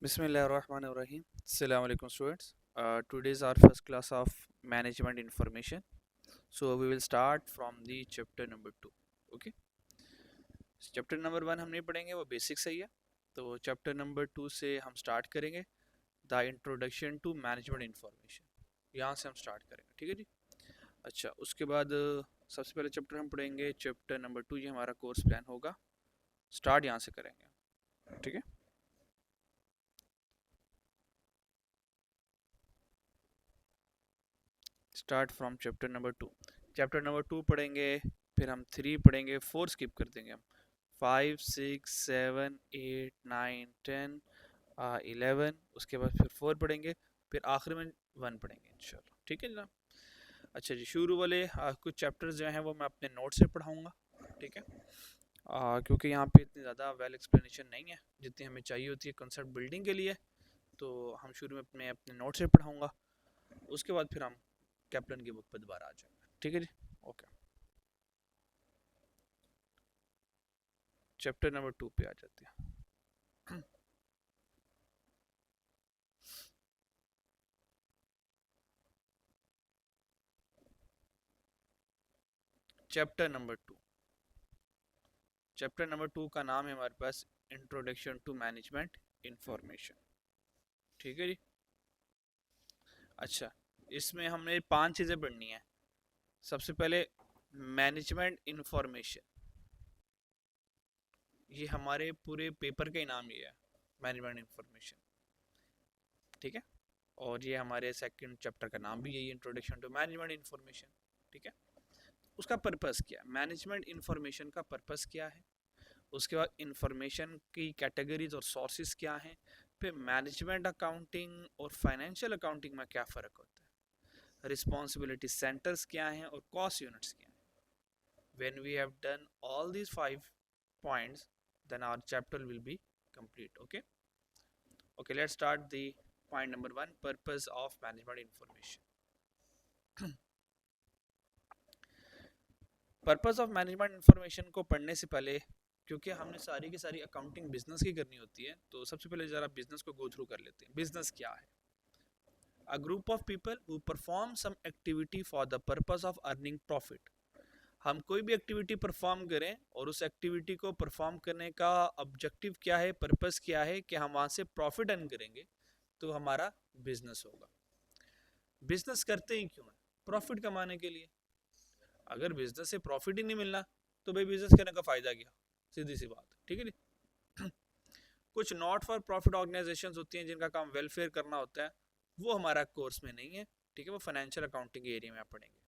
Bismillahirrahmanirrahim. Assalamu alaikum students. Today is our first class of management information. So we will start from the chapter number 2. Okay. Chapter number 1 हम नहीं पढ़ेंगे, वो basic सही है. तो chapter number 2 से हम स्टार्ट करेंगे. The introduction to management information. यहाँ से हम स्टार्ट करेंगे. ठीक है जी. अच्छा, उसके बाद सबसे पहले चैप्टर हम पढ़ेंगे चैप्टर नंबर 2. ये हमारा कोर्स प्लान होगा. स्टार्ट यहाँ से करेंगे. ठीक है. Start from chapter number 2. Chapter number 2 पढ़ेंगे, फिर हम 3 पढ़ेंगे, 4 स्किप कर देंगे हम. 5 6 7 8 9 10 11, उसके बाद फिर 4 पढ़ेंगे, फिर आखिर में 1 पढ़ेंगे इंशाल्लाह. ठीक है जनाब. अच्छा जी, शुरू वाले कुछ चैप्टर्स जो हैं वो मैं अपने नोट से पढ़ाऊँगा. ठीक है. क्योंकि यहाँ पे इतनी ज़्यादा वेल एक्सप्लेनेशन नहीं है जितनी हमें चाहिए होती है कंसेप्ट बिल्डिंग के लिए. तो हम शुरू में अपने नोट से पढ़ाऊँगा. उसके बाद फिर हम कैप्टन की बुक पर दोबारा आ जाएंगे. ठीक है जी. ओके. चैप्टर नंबर 2 पे आ जाते हैं. Chapter number 2. चैप्टर नंबर 2 का नाम है हमारे पास इंट्रोडक्शन टू मैनेजमेंट इंफॉर्मेशन. ठीक है जी. अच्छा, इसमें हमने 5 चीज़ें पढ़नी है. सबसे पहले मैनेजमेंट इंफॉर्मेशन. ये हमारे पूरे पेपर का ही नाम ये है, मैनेजमेंट इंफॉर्मेशन. ठीक है. और ये हमारे सेकंड चैप्टर का नाम भी यही है, इंट्रोडक्शन टू मैनेजमेंट इंफॉर्मेशन. ठीक है. उसका पर्पस क्या है, मैनेजमेंट इंफॉर्मेशन का पर्पस क्या है. उसके बाद इंफॉर्मेशन की कैटेगरीज और सोर्सेज क्या हैं. फिर मैनेजमेंट अकाउंटिंग और फाइनेंशियल अकाउंटिंग में क्या फ़र्क होता है. रिस्पॉन्सिबिलिटी सेंटर्स क्या हैं और कॉस्ट यूनिट्स क्या हैं. When we have done all these 5 points then our chapter will be complete. Okay, let's start the point number 1, purpose of management information. Purpose of management information को पढ़ने से पहले, क्योंकि हमने सारी की सारी अकाउंटिंग बिजनेस की करनी होती है, तो सबसे पहले ज़रा बिजनेस को गो थ्रू कर लेते हैं. बिजनेस क्या है. A group of people who perform some activity for the purpose of earning profit. हम कोई भी एक्टिविटी परफॉर्म करें और उस एक्टिविटी को परफॉर्म करने का ऑब्जेक्टिव क्या है, पर्पस क्या है कि हम वहाँ से प्रॉफिट अर्न करेंगे, तो हमारा बिजनेस होगा. बिजनेस करते ही क्यों है, प्रॉफिट कमाने के लिए. अगर बिजनेस से प्रॉफिट ही नहीं मिलना तो भाई बिजनेस करने का फायदा क्या. सीधी सी बात. ठीक है नहीं. कुछ नॉट फॉर प्रॉफिट ऑर्गेनाइजेशंस होती हैं जिनका काम वेलफेयर करना होता है, वो हमारा कोर्स में नहीं है. ठीक है. वो फाइनेंशियल अकाउंटिंग के एरिया में आप पढ़ेंगे.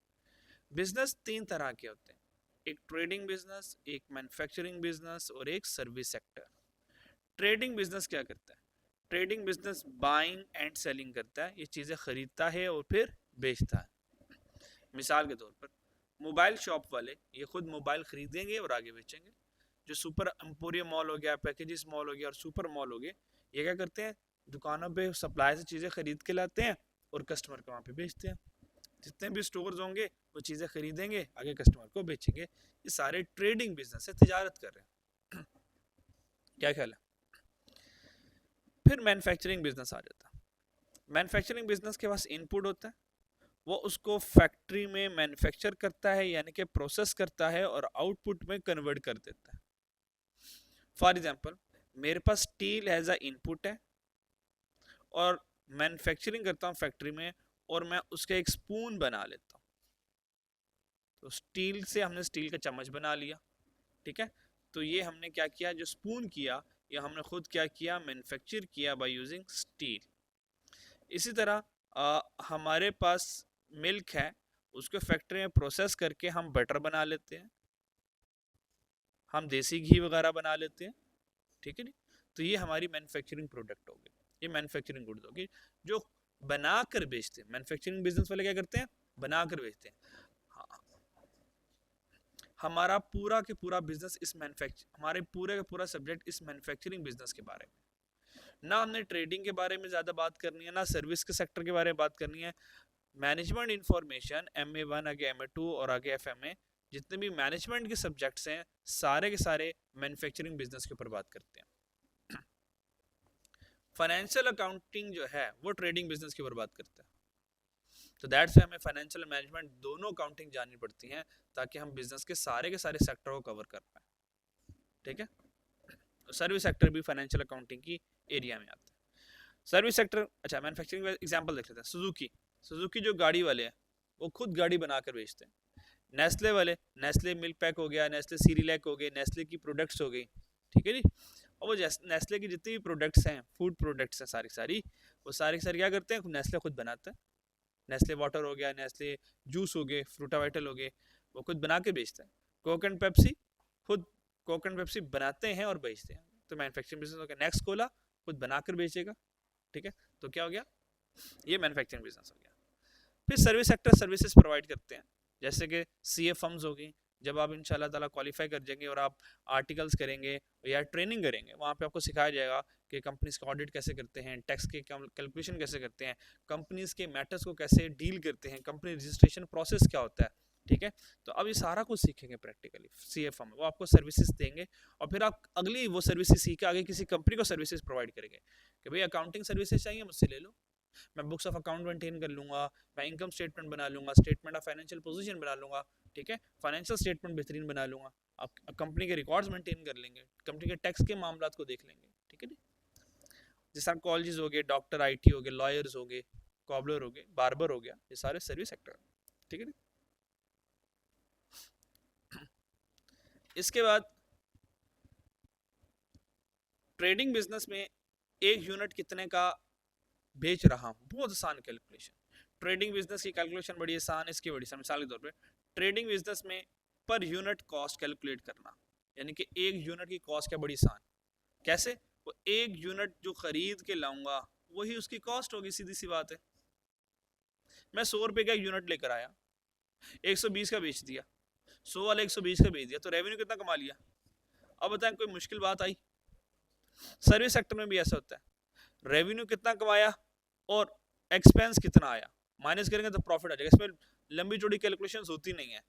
बिजनेस 3 तरह के होते हैं, एक ट्रेडिंग बिजनेस, एक मैन्युफैक्चरिंग बिजनेस और एक सर्विस सेक्टर. ट्रेडिंग बिजनेस क्या करता है. Trading business buying and selling करता है, ये चीज़ें खरीदता है और फिर बेचता है. मिसाल के तौर पर मोबाइल शॉप वाले ये खुद मोबाइल खरीदेंगे और आगे बेचेंगे. जो सुपर एम्पोरियम मॉल हो गया, पैकेजेस मॉल हो गया और सुपर मॉल हो गए, ये क्या करते हैं, दुकानों पे सप्लाई से चीज़ें खरीद के लाते हैं और कस्टमर को वहाँ पे बेचते हैं. जितने भी स्टोर्स होंगे वो चीज़ें खरीदेंगे, आगे कस्टमर को बेचेंगे. ये सारे ट्रेडिंग बिजनेस है, तिजारत कर रहे हैं. क्या ख्याल है. फिर मैन्युफैक्चरिंग बिजनेस आ जाता है. मैन्युफैक्चरिंग बिजनेस के पास इनपुट होता है, वो उसको फैक्ट्री में मैन्युफैक्चर करता है, यानी कि प्रोसेस करता है और आउटपुट में कन्वर्ट कर देता है. फॉर एग्जांपल, मेरे पास स्टील एज अ इनपुट है और मैन्युफैक्चरिंग करता हूँ फैक्ट्री में, और मैं उसका एक स्पून बना लेता हूँ. तो स्टील से हमने स्टील का चम्मच बना लिया. ठीक है. तो ये हमने क्या किया, जो स्पून किया ये हमने खुद क्या किया, मैन्युफैक्चर किया बाय यूजिंग स्टील. इसी तरह हमारे पास मिल्क है, उसको फैक्ट्री में प्रोसेस करके हम बटर बना लेते हैं, हम देसी घी वगैरह बना लेते हैं. ठीक है नहीं. तो ये हमारी मैन्युफैक्चरिंग प्रोडक्ट हो गई, ये मैन्युफैक्चरिंग गुड्स होगी जो बना कर बेचते हैं. मैन्युफैक्चरिंग बिजनेस वाले क्या करते हैं, बना कर बेचते हैं. हमारा पूरा के पूरा बिजनेस इस हमारे पूरे का पूरा सब्जेक्ट इस मैन्युफैक्चरिंग बिजनेस के बारे में. ना हमने ट्रेडिंग के बारे में ज़्यादा बात करनी है, ना सर्विस के सेक्टर के बारे में बात करनी है. मैनेजमेंट इंफॉर्मेशन MA1 आगे MA2 और आगे FMA, जितने भी मैनेजमेंट के सब्जेक्ट्स हैं सारे के सारे मैन्युफैक्चरिंग बिजनेस के ऊपर बात करते हैं. फाइनेंशियल अकाउंटिंग जो है वो ट्रेडिंग बिजनेस की ऊपर बात करता है। तो दैट्स हमें फाइनेंशियल मैनेजमेंट दोनों अकाउंटिंग जाननी पड़ती हैं ताकि हम बिजनेस के सारे सेक्टर को कवर कर पाए। ठीक है, सर्विस सेक्टर भी फाइनेंशियल अकाउंटिंग की एरिया में आता है। सर्विस सेक्टर, अच्छा मैन्युफैक्चरिंग का एग्जांपल देख लेते हैं। सुजुकी, सुजुकी जो गाड़ी वाले हैं वो खुद गाड़ी बनाकर बेचते हैं। नेस्ले वाले, नेस्ले मिल्क पैक हो गया, नेस्ले सीरिलैक हो गए, नेस्ले की प्रोडक्ट्स हो गई, ठीक है जी। और वो नेस्ले की जितनी भी प्रोडक्ट्स हैं, फूड प्रोडक्ट्स हैं सारी वो सारी क्या करते हैं, नेस्ले खुद बनाते हैं। नेस्ले वाटर हो गया, नेस्ले जूस हो गए, फ्रूटा वाइटल हो गए, वो खुद बना के बेचते हैं। कोक एंड पेप्सी, खुद कोक एंड पेप्सी बनाते हैं और बेचते हैं। तो मैन्युफैक्चरिंग बिजनेस हो गया। नेक्स्ट कोला खुद बनाकर बेचेगा, ठीक है। तो क्या हो गया, ये मैन्युफैक्चरिंग बिजनेस हो गया। फिर सर्विस सेक्टर सर्विसेज प्रोवाइड करते हैं, जैसे कि सीए फर्म्स होगी। जब आप इंशाल्लाह ताला क्वालिफाई कर जाएंगे और आप आर्टिकल्स करेंगे या ट्रेनिंग करेंगे, वहाँ पे आपको सिखाया जाएगा कि कंपनीज का ऑडिट कैसे करते हैं, टैक्स के कैलकुलेशन कैसे करते हैं, कंपनीज के मैटर्स को कैसे डील करते हैं, कंपनी रजिस्ट्रेशन प्रोसेस क्या होता है, ठीक है। तो अब ये सारा कुछ सीखेंगे प्रैक्टिकली सीए फर्म, वो आपको सर्विसेज देंगे और फिर आप अगली वो सर्विसेज सीख के आगे किसी कंपनी को सर्विसेज प्रोवाइड करेंगे कि भाई अकाउंटिंग सर्विसेज चाहिए मुझसे ले लो, मैं बुक्स ऑफ अकाउंट मेंटेन कर लूंगा, मैं इनकम स्टेटमेंट बना लूंगा, स्टेटमेंट ऑफ फाइनेंशियल पोजीशन बना लूंगा, ठीक है, फाइनेंशियल स्टेटमेंट बेहतरीन बना लूंगा, आप कंपनी के रिकॉर्ड्स मेंटेन कर लेंगे, कंपनी के टैक्स के मामला को देख लेंगे, ठीक है जी। जैसा कॉलेजेस हो गए, डॉक्टर, आईटी हो गए, लॉयर्स हो गए, कॉबलर हो गए, बार्बर हो गया, ये सारे सर्विस सेक्टर, ठीक है। इसके बाद ट्रेडिंग बिजनेस में एक यूनिट कितने का बेच रहा हूं, बहुत आसान कैलकुलेशन। ट्रेडिंग बिजनेस की कैलकुलेशन बड़ी आसान, इसकी बड़ी आसान। मिसाल के तौर पे ट्रेडिंग बिजनेस में पर यूनिट कॉस्ट कैलकुलेट करना, यानी कि एक यूनिट की कॉस्ट क्या, बड़ी आसान। कैसे, वो एक यूनिट जो खरीद के लाऊंगा वही उसकी कॉस्ट होगी, सीधी सी बात है। मैं 100 रुपए का यूनिट लेकर आया, 120 का बेच दिया, 100 वाले 120 का बेच दिया, तो रेवेन्यू कितना कमा लिया। अब बताएं कोई मुश्किल बात आई। सर्विस सेक्टर में भी ऐसा होता है, रेवेन्यू कितना कमाया और एक्सपेंस कितना आया, माइनस करेंगे तो प्रॉफिट आ जाएगा। इसमें लंबी चौड़ी कैलकुलेशंस होती नहीं है,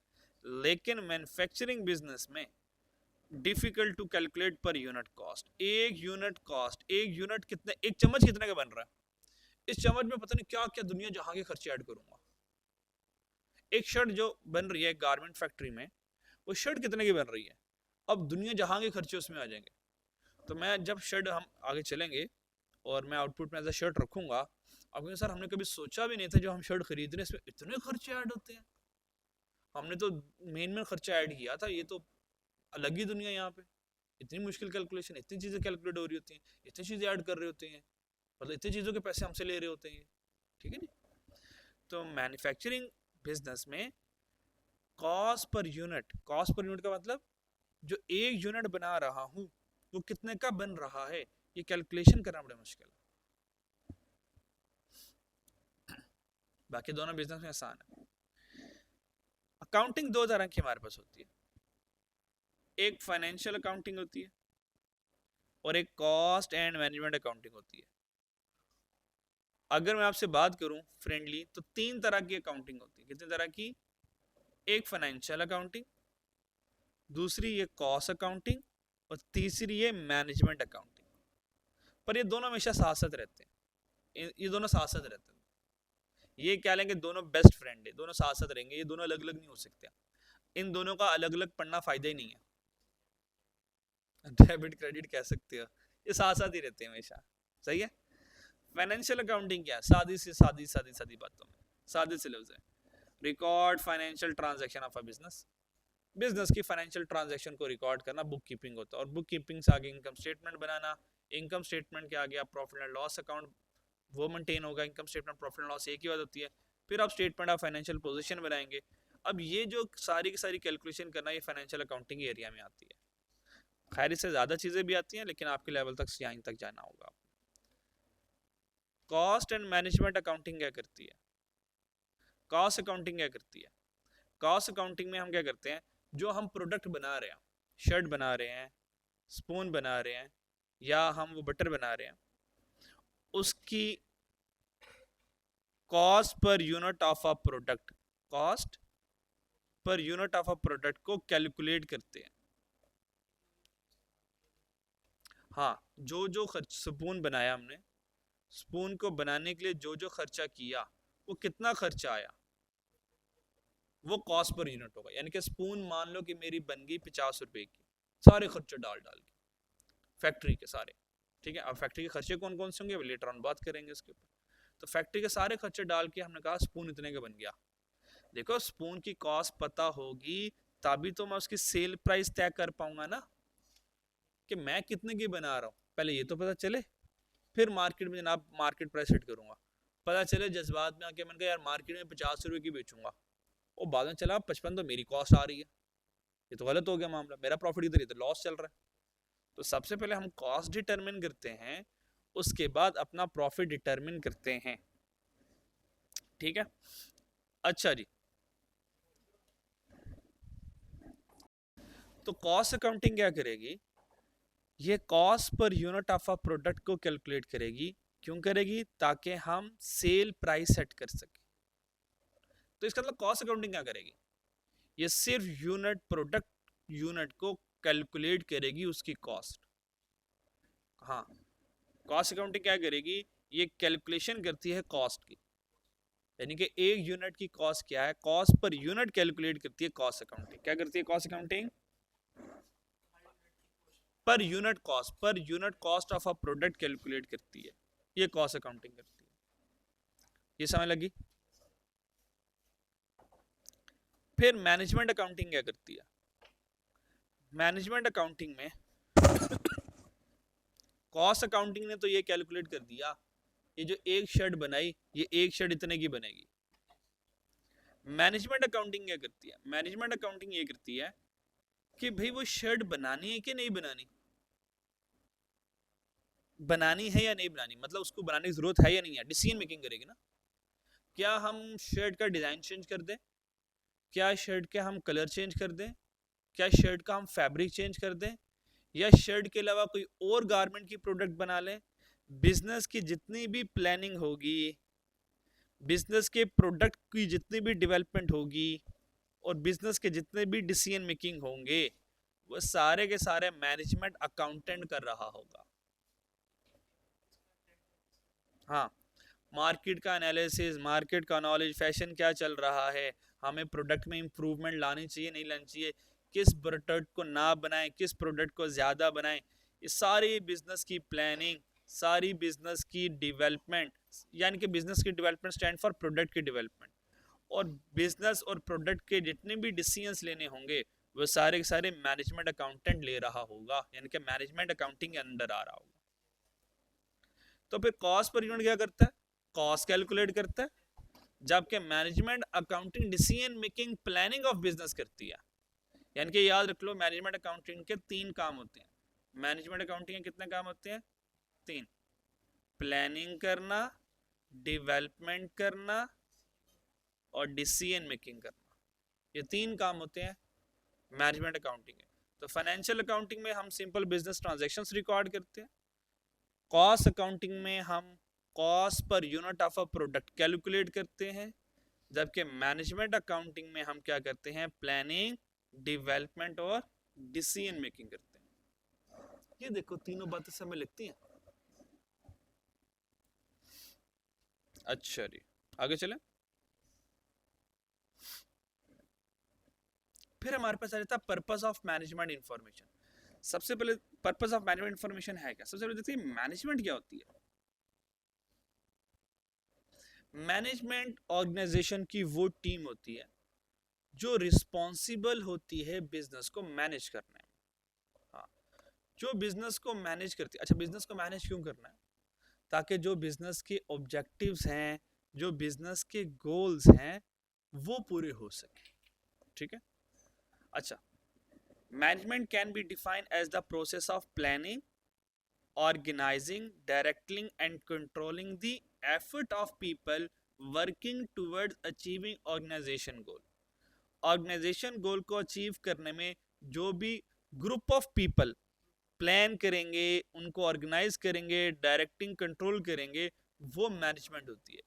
लेकिन मैन्युफैक्चरिंग बिजनेस में difficult to calculate per unit cost. एक यूनिट कॉस्ट, एक यूनिट कितने, एक चम्मच कितने का बन रहा है, इस चम्मच में पता नहीं क्या क्या दुनिया जहां के खर्चे ऐड करूंगा। एक शर्ट जो बन रही है गारमेंट फैक्ट्री में, वो शर्ट कितने की बन रही है, अब दुनिया जहां के खर्चे उसमें आ जाएंगे। तो मैं जब शर्ट, हम आगे चलेंगे और मैं आउटपुट में एज अ शर्ट रखूंगा, अब सर हमने कभी सोचा भी नहीं था, जो हम शर्ट खरीद रहे हैं इसमें इतने खर्चे ऐड होते हैं, हमने तो मेन खर्चा ऐड किया था, ये तो अलग ही दुनिया। यहाँ पे इतनी मुश्किल कैलकुलेशन, इतनी चीजें कैलकुलेट हो रही होती हैं, इतनी चीजें ऐड कर रहे होते हैं, मतलब इतनी चीजों के पैसे हमसे ले रहे होते हैं, ठीक है जी। तो मैन्युफैक्चरिंग बिजनेस में cost per unit, cost per unit का मतलब जो एक यूनिट बना रहा हूं वो कितने का बन रहा है, ये कैलकुलेशन करना बड़ा मुश्किल है। बाकी दोनों बिजनेस में आसान है। अकाउंटिंग दो तरह की हमारे पास होती है, एक फाइनेंशियल अकाउंटिंग होती है और एक कॉस्ट एंड मैनेजमेंट अकाउंटिंग होती है। अगर मैं आपसे बात करूं फ्रेंडली, तो तीन तरह की अकाउंटिंग होती है। कितनी तरह की, एक फाइनेंशियल अकाउंटिंग, दूसरी ये कॉस्ट अकाउंटिंग और तीसरी ये मैनेजमेंट अकाउंटिंग। पर ये दोनों हमेशा साथ साथ रहते हैं, ये दोनों साथ साथ रहते हैं। ये क्या लेंगे, दोनों बेस्ट फ्रेंड है, दोनों साथ साथ रहेंगे, ये दोनों अलग अलग नहीं हो सकते। इन दोनों का अलग अलग पढ़ना फायदा ही नहीं है। डेबिट क्रेडिट कह सकते हो, ये साथ साथ ही रहते हैं हमेशा, सही है। फाइनेंशियल अकाउंटिंग क्या है, सादी से सादी सादी सादी बातों में, सादे से लफ्ज है, record financial transaction of a business. Business की फाइनेंशियल ट्रांजैक्शन को रिकॉर्ड करना बुक कीपिंग होता है, और बुक कीपिंग से आगे इनकम स्टेटमेंट बनाना, इनकम स्टेटमेंट के आगे आप प्रॉफिट एंड लॉस अकाउंट वो मेंटेन होगा, income statement profit and loss एक ही बात होती है। फिर आप स्टेटमेंट ऑफ फाइनेंशियल पोजीशन बनाएंगे। अब ये जो सारी की सारी कैलकुलेशन करना, ये फाइनेंशियल अकाउंटिंग एरिया में आती है। खैर इससे ज़्यादा चीज़ें भी आती हैं, लेकिन आपके लेवल तक यहाँ तक जाना होगा। कॉस्ट एंड मैनेजमेंट अकाउंटिंग क्या करती है, कॉस्ट अकाउंटिंग क्या करती है, कॉस्ट अकाउंटिंग में हम क्या करते हैं, जो हम प्रोडक्ट बना रहे हैं, शर्ट बना रहे हैं, स्पून बना रहे हैं, या हम वो बटर बना रहे हैं, उसकी cost per unit of a product, cost per unit of a product को कैलकुलेट करते हैं। हाँ, जो जो खर्च स्पून बनाया हमने, स्पून को बनाने के लिए जो जो खर्चा किया वो कितना खर्चा आया, वो कॉस्ट पर यूनिट होगा। यानी कि स्पून मान लो कि मेरी बन गई 50 रुपए की, सारे खर्चे डाल डाल के फैक्ट्री के सारे, ठीक है। अब फैक्ट्री के खर्चे कौन कौन से होंगे लेटर ऑन बात करेंगे उसके ऊपर। तो फैक्ट्री के सारे खर्चे डाल के हमने कहा स्पून इतने का बन गया। देखो स्पून की कॉस्ट पता होगी तभी तो मैं उसकी सेल प्राइस तय कर पाऊंगा ना, कि मैं कितने की बना रहा हूँ, पहले ये तो पता चले, फिर मार्केट में जनाब मार्केट प्राइस सेट करूंगा। पता चले जज्बात में आके मैंने कहा यार मार्केट में 50 रुपए की बेचूंगा, और बाद में चला 55 तो मेरी कॉस्ट आ रही है, ये तो गलत हो गया मामला, मेरा प्रॉफिट इधर इधर लॉस चल रहा है। तो सबसे पहले हम कॉस्ट डिटरमिन करते हैं, उसके बाद अपना प्रॉफिट डिटरमिन करते हैं, ठीक है। अच्छा जी, तो कॉस्ट अकाउंटिंग क्या करेगी, ये cost per unit of a product को कैलकुलेट करेगी। क्यों करेगी, ताकि हम सेल प्राइस सेट कर सके। तो इसका मतलब कॉस्ट अकाउंटिंग क्या करेगी, ये सिर्फ यूनिट प्रोडक्ट यूनिट को कैलकुलेट करेगी उसकी कॉस्ट। हाँ, कॉस्ट अकाउंटिंग क्या करेगी, ये कैलकुलेशन करती है कॉस्ट की, यानी कि एक यूनिट की कॉस्ट क्या है, कॉस्ट पर यूनिट कैलकुलेट करती है कॉस्ट अकाउंटिंग। क्या करती है कॉस्ट अकाउंटिंग, पर unit cost of a product calculate करती है, ये कॉस्ट अकाउंटिंग करती है। ये समझ लगी। फिर मैनेजमेंट अकाउंटिंग क्या करती है, मैनेजमेंट अकाउंटिंग में कॉस्ट अकाउंटिंग ने तो ये कैलकुलेट कर दिया, ये जो एक शर्ट बनाई ये एक शर्ट इतने की बनेगी। मैनेजमेंट अकाउंटिंग क्या करती है, मैनेजमेंट अकाउंटिंग ये करती है कि भाई वो शर्ट बनानी है कि नहीं बनानी, बनानी है या नहीं बनानी, मतलब उसको बनाने की जरूरत है या नहीं है, डिसीजन मेकिंग करेगी ना। क्या हम शर्ट का डिजाइन चेंज कर दें, क्या शर्ट के हम कलर चेंज कर दें, क्या शर्ट का हम फैब्रिक चेंज कर दें, या शर्ट के अलावा कोई और गारमेंट की प्रोडक्ट बना लें। बिजनेस की जितनी भी प्लानिंग होगी, बिजनेस के प्रोडक्ट की जितनी भी डेवलपमेंट होगी, और बिजनेस के जितने भी डिसीजन मेकिंग होंगे, वो सारे के सारे मैनेजमेंट अकाउंटेंट कर रहा होगा। हाँ, मार्केट का एनालिसिस, मार्केट का नॉलेज, फैशन क्या चल रहा है, हमें प्रोडक्ट में इंप्रूवमेंट लानी चाहिए नहीं लानी चाहिए, किस प्रोडक्ट को ना बनाएं, किस प्रोडक्ट को ज़्यादा बनाएं, ये सारी बिजनेस की प्लानिंग, सारी बिजनेस की डेवलपमेंट, यानी कि बिजनेस की डेवलपमेंट स्टैंड फॉर प्रोडक्ट की डेवलपमेंट, और बिजनेस और प्रोडक्ट के जितने भी डिसीजंस लेने होंगे वो सारे के सारे मैनेजमेंट अकाउंटेंट ले रहा होगा, यानी कि मैनेजमेंट अकाउंटिंग के अंडर आ रहा होगा। तो फिर कॉस्ट पर यूनिट क्या करता है, कॉस्ट कैलकुलेट करता है, जबकि management accounting decision making planning of business करती है। यानी कि याद रख लो मैनेजमेंट अकाउंटिंग के 3 काम होते हैं। मैनेजमेंट अकाउंटिंग के कितने काम होते हैं, 3, प्लानिंग करना, डेवलपमेंट करना और डिसीजन मेकिंग करना, ये 3 काम होते हैं मैनेजमेंट अकाउंटिंग के। तो फाइनेंशियल अकाउंटिंग में हम सिंपल बिजनेस ट्रांजैक्शंस रिकॉर्ड करते हैं, कॉस्ट अकाउंटिंग में हम cost per unit of a product calculate करते हैं, जबकि मैनेजमेंट अकाउंटिंग में हम क्या करते हैं, प्लानिंग, डेवलपमेंट और डिसीजन मेकिंग करते हैं। ये देखो तीनों बातें समय लगती हैं। अच्छा जी, आगे चलें। फिर हमारे पास आ जाता है पर्पस ऑफ मैनेजमेंट इंफॉर्मेशन। सबसे पहले पर्पस ऑफ मैनेजमेंट इंफॉर्मेशन है क्या, सबसे पहले देखते हैं मैनेजमेंट क्या होती है। मैनेजमेंट ऑर्गेनाइजेशन की वो टीम होती है जो रिस्पॉन्सिबल होती है बिजनेस को मैनेज करने में। हाँ, जो बिजनेस को मैनेज करती है। अच्छा, बिजनेस को मैनेज क्यों करना है, ताकि जो बिजनेस के ऑब्जेक्टिव्स हैं, जो बिजनेस के गोल्स हैं, वो पूरे हो सके, ठीक है। अच्छा, management can be defined as the process of planning, organizing, directing and controlling the effort of people working towards achieving organization goal। Organization goal को अचीव करने में जो भी ग्रुप ऑफ पीपल प्लान करेंगे, उनको ऑर्गेनाइज करेंगे, डायरेक्टिंग कंट्रोल करेंगे, वो मैनेजमेंट होती है।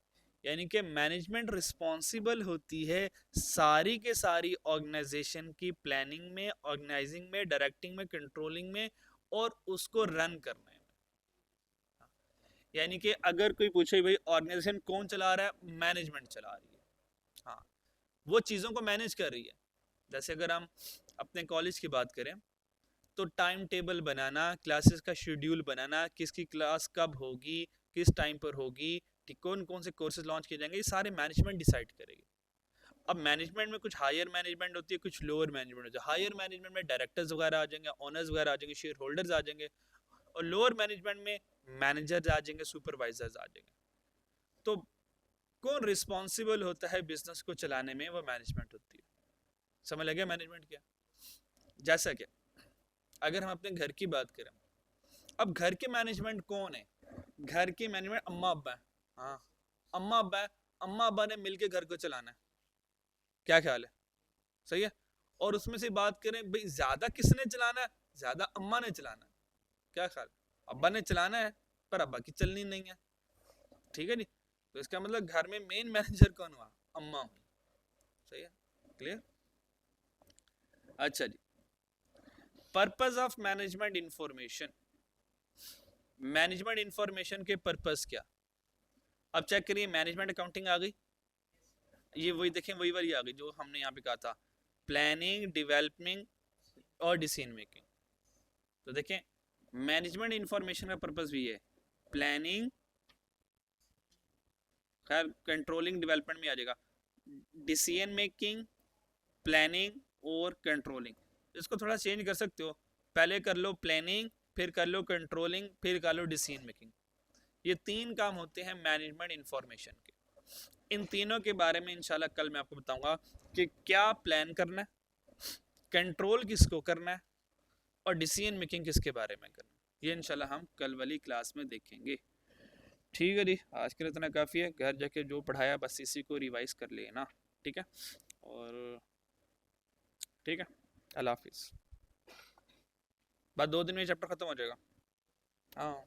यानी कि मैनेजमेंट रिस्पॉन्सिबल होती है सारी के सारी ऑर्गेनाइजेशन की प्लानिंग में, ऑर्गेनाइजिंग में, डायरेक्टिंग में, कंट्रोलिंग में और उसको रन करने में। यानी कि अगर कोई पूछे भाई ऑर्गेनाइजेशन कौन चला रहा है, मैनेजमेंट चला रही है। हाँ, वो चीज़ों को मैनेज कर रही है। जैसे अगर हम अपने कॉलेज की बात करें तो टाइम टेबल बनाना, क्लासेस का शेड्यूल बनाना, किसकी क्लास कब होगी, किस टाइम पर होगी, कि कौन कौन से कोर्सेज लॉन्च किए जाएंगे, ये सारे मैनेजमेंट डिसाइड करेगी। अब मैनेजमेंट में कुछ हायर मैनेजमेंट होती है, कुछ लोअर मैनेजमेंट होती है। हायर मैनेजमेंट में डायरेक्टर्स वगैरह आ जाएंगे, ओनर्स वगैरह आ जाएंगे, शेयर होल्डर्स आ जाएंगे, और लोअर मैनेजमेंट में मैनेजर्स आ जाएंगे, सुपरवाइजर्स आ जाएंगे। तो कौन रिस्पॉन्सिबल होता है बिजनेस को चलाने में, वो मैनेजमेंट होती है। समझ लगे मैनेजमेंट क्या? जैसा कि अगर हम अपने घर की बात करें, अब घर के मैनेजमेंट कौन है? घर की मैनेजमेंट अम्मा अब्बा है। हाँ, अम्मा अब्बा है, अम्मा अब्बा ने मिलके घर को चलाना है। क्या ख्याल है? सही है। और उसमें से बात करें भाई ज्यादा किसने चलाना है, ज्यादा अम्मा ने चलाना है। क्या ख्याल? अब्बा ने चलाना है पर अब्बा की चलनी नहीं है। ठीक है नी? तो इसका मतलब घर में मेन मैनेजर कौन हुआ? अम्मा हुई। सही है, क्लियर? अच्छा जी, purpose of management information. Management information के पर्पस क्या? अब चेक करिए, मैनेजमेंट अकाउंटिंग आ गई, ये वही देखें, वही वाली आ गई जो हमने यहाँ पे कहा था, प्लानिंग, डेवलपिंग और डिसीजन मेकिंग। तो देखें, मैनेजमेंट इंफॉर्मेशन का पर्पस भी है प्लानिंग, खैर कंट्रोलिंग डेवलपमेंट में आ जाएगा, डिसीजन मेकिंग, प्लानिंग और कंट्रोलिंग। इसको थोड़ा चेंज कर सकते हो, पहले कर लो प्लानिंग, फिर कर लो कंट्रोलिंग, फिर कर लो डिसीजन मेकिंग। ये तीन काम होते हैं मैनेजमेंट इंफॉर्मेशन के। इन तीनों के बारे में इंशाल्लाह कल मैं आपको बताऊंगा कि क्या प्लान करना है, कंट्रोल किसको करना है, और डिसीजन मेकिंग किसके बारे में करना है। ये इंशाल्लाह हम कल वाली क्लास में देखेंगे। ठीक है जी, आज के लिए इतना काफ़ी है। घर जाके जो पढ़ाया बस इसी को रिवाइज कर लेना। ठीक है, और ठीक है, अल्लाह हाफिज़। बस 2 दिन में चैप्टर ख़त्म हो जाएगा। हाँ।